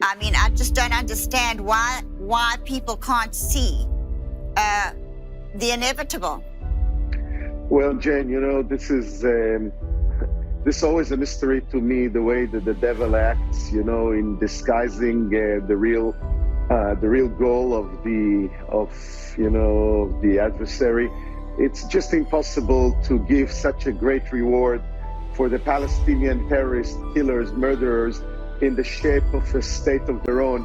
I mean, I just don't understand why people can't see the inevitable. Well, Jane, you know, this is always a mystery to me, the way that the devil acts, you know, in disguising the real goal of the adversary. It's just impossible to give such a great reward for the Palestinian terrorists, killers, murderers in the shape of a state of their own.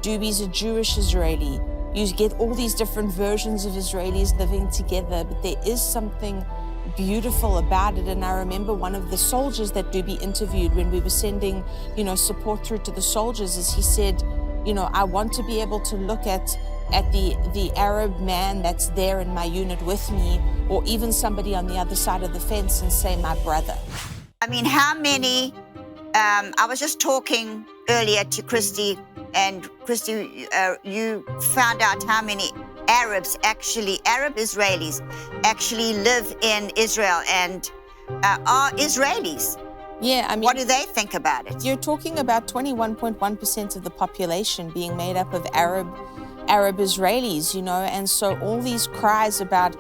Doobie's a Jewish Israeli. You get all these different versions of Israelis living together, but there is something beautiful about it. And I remember one of the soldiers that Doobie interviewed when we were sending, support through to the soldiers, is he said, I want to be able to look at the Arab man that's there in my unit with me, or even somebody on the other side of the fence, and say, my brother. I mean, how many, I was just talking earlier to Christie, and Christie, you found out how many Arab Israelis actually live in Israel and are Israelis. Yeah, I mean, what do they think about it? You're talking about 21.1% of the population being made up of Arab Israelis, and so all these cries about,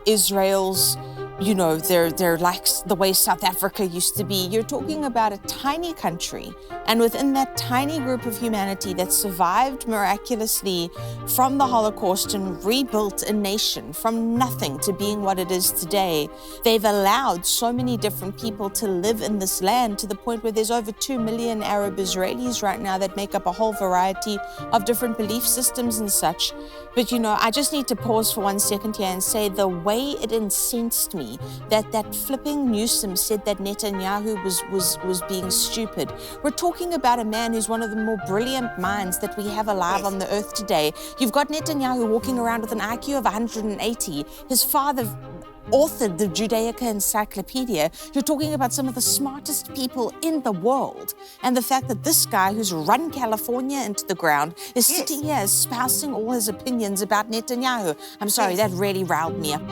Israel's, they're like the way South Africa used to be. You're talking about a tiny country, and within that tiny group of humanity that survived miraculously from the Holocaust and rebuilt a nation from nothing to being what it is today, they've allowed so many different people to live in this land to the point where there's over 2 million Arab Israelis right now that make up a whole variety of different belief systems and such. But I just need to pause for 1 second here and say the way it incensed me that flipping Newsom said that Netanyahu was being stupid. We're talking about a man who's one of the more brilliant minds that we have alive on the earth today. You've got Netanyahu walking around with an IQ of 180. His father authored the Judaica Encyclopedia. You're talking about some of the smartest people in the world. And the fact that this guy who's run California into the ground is sitting here espousing all his opinions about Netanyahu. I'm sorry, that really riled me up.